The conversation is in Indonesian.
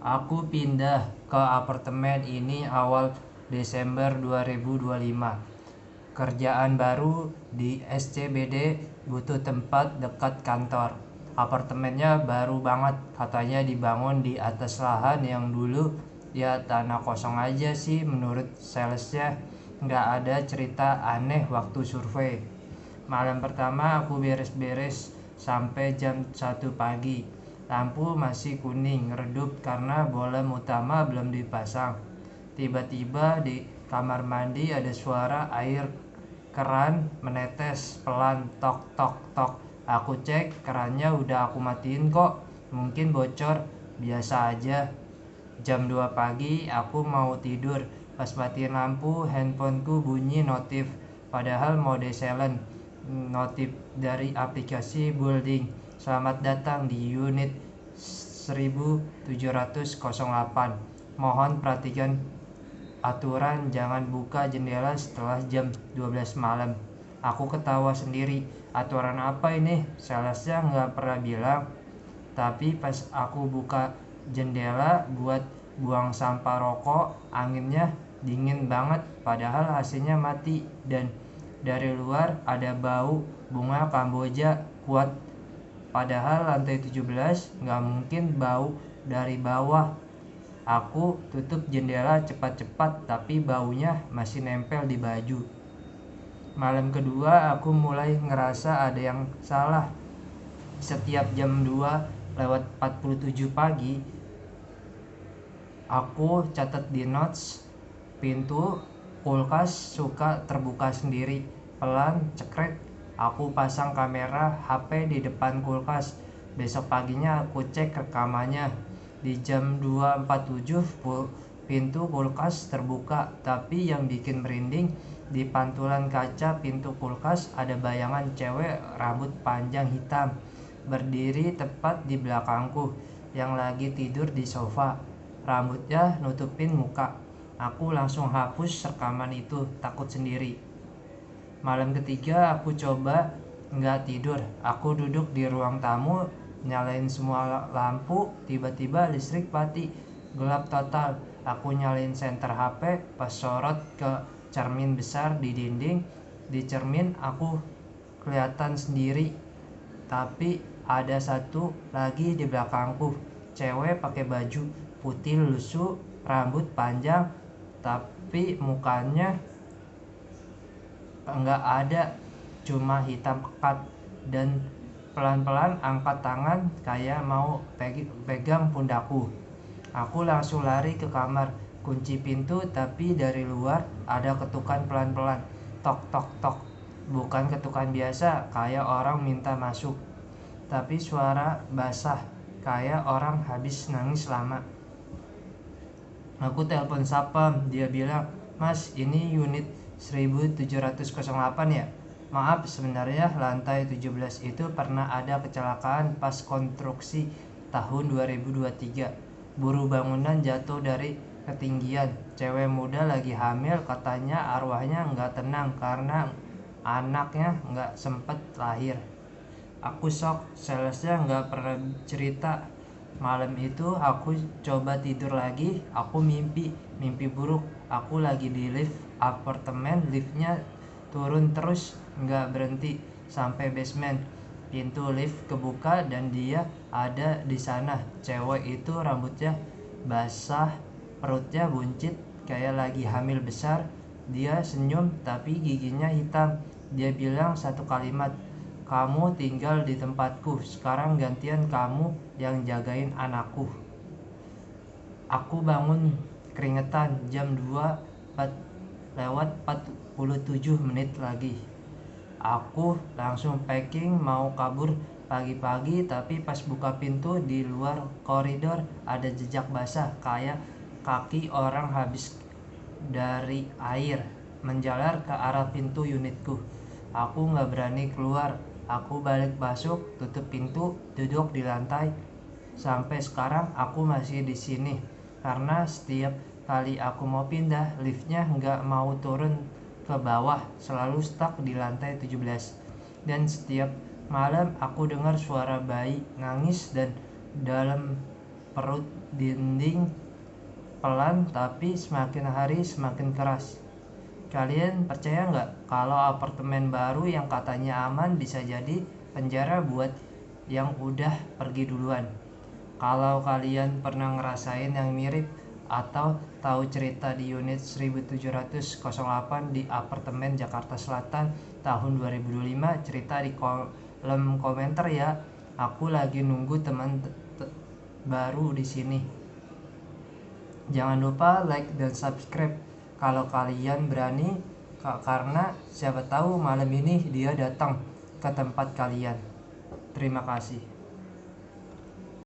Aku pindah ke apartemen ini awal Desember 2025. Kerjaan baru di SCBD, butuh tempat dekat kantor. Apartemennya baru banget, katanya dibangun di atas lahan yang dulu ya tanah kosong aja sih menurut salesnya. Nggak ada cerita aneh waktu survei. Malam pertama aku beres-beres sampai jam 1 pagi. Lampu masih kuning redup karena bolam utama belum dipasang. Tiba-tiba di kamar mandi ada suara air keran menetes pelan, tok tok tok. Aku cek, kerannya udah aku matiin kok. Mungkin bocor, biasa aja. Jam 2 pagi aku mau tidur. Pas matiin lampu, handphoneku bunyi notif. Padahal mode silent. Notif dari aplikasi Building. Selamat datang di unit 1708. Mohon perhatikan aturan, jangan buka jendela setelah jam 12 malam. Aku ketawa sendiri. Aturan apa ini? Salesnya nggak pernah bilang. Tapi pas aku buka jendela buat buang sampah rokok, anginnya dingin banget. Padahal AC-nya mati. Dan dari luar ada bau bunga Kamboja kuat. Padahal lantai 17 nggak mungkin bau dari bawah. Aku tutup jendela cepat-cepat, tapi baunya masih nempel di baju. Malam kedua aku mulai ngerasa ada yang salah. Setiap jam 2:47 pagi, aku catat di notes, pintu kulkas suka terbuka sendiri. Pelan, cekrek. Aku pasang kamera HP di depan kulkas. Besok paginya aku cek rekamannya. Di jam 2:47 pintu kulkas terbuka, tapi yang bikin merinding, di pantulan kaca pintu kulkas ada bayangan cewek rambut panjang hitam berdiri tepat di belakangku yang lagi tidur di sofa. Rambutnya nutupin muka. Aku langsung hapus rekaman itu, takut sendiri. Malam ketiga aku coba nggak tidur. Aku duduk di ruang tamu, nyalain semua lampu. Tiba-tiba listrik mati, gelap total. Aku nyalain senter HP, pas sorot ke cermin besar di dinding. Di cermin aku kelihatan sendiri, tapi ada satu lagi di belakangku. Cewek pakai baju putih lusuh, rambut panjang, tapi mukanya enggak ada, cuma hitam pekat. Dan pelan-pelan angkat tangan kayak mau pegang pundakku. Aku langsung lari ke kamar, kunci pintu, tapi dari luar ada ketukan pelan-pelan. Tok tok tok. Bukan ketukan biasa kayak orang minta masuk, tapi suara basah kayak orang habis nangis lama. Aku telepon satpam, dia bilang, "Mas, ini unit 1708 ya? Maaf, sebenarnya lantai 17 itu pernah ada kecelakaan pas konstruksi tahun 2023. Buruh bangunan jatuh dari ketinggian. Cewek muda lagi hamil, katanya arwahnya nggak tenang karena anaknya nggak sempet lahir." Aku shock, salesnya nggak pernah cerita. Malam itu aku coba tidur lagi, aku mimpi buruk. Aku lagi di lift apartemen, liftnya turun terus, nggak berhenti sampai basement. Pintu lift kebuka dan dia ada di sana. Cewek itu rambutnya basah, perutnya buncit kayak lagi hamil besar. Dia senyum tapi giginya hitam. Dia bilang satu kalimat, "Kamu tinggal di tempatku, sekarang gantian kamu yang jagain anakku." Aku bangun keringetan. Jam 2:47 lagi. Aku langsung packing mau kabur pagi-pagi, tapi pas buka pintu di luar koridor ada jejak basah kayak kaki orang habis dari air menjalar ke arah pintu unitku. Aku nggak berani keluar. Aku balik masuk, tutup pintu, duduk di lantai. Sampai sekarang aku masih di sini karena setiap kali aku mau pindah, liftnya nggak mau turun ke bawah, selalu stuck di lantai 17. Dan setiap malam aku dengar suara bayi nangis dan dalam perut dinding pelan, tapi semakin hari semakin keras. Kalian percaya nggak kalau apartemen baru yang katanya aman bisa jadi penjara buat yang udah pergi duluan? Kalau kalian pernah ngerasain yang mirip atau tahu cerita di unit 1708 di apartemen Jakarta Selatan tahun 2025, cerita di kolom komentar ya. Aku lagi nunggu teman baru di sini. Jangan lupa like dan subscribe kalau kalian berani, karena siapa tahu malam ini dia datang ke tempat kalian. Terima kasih.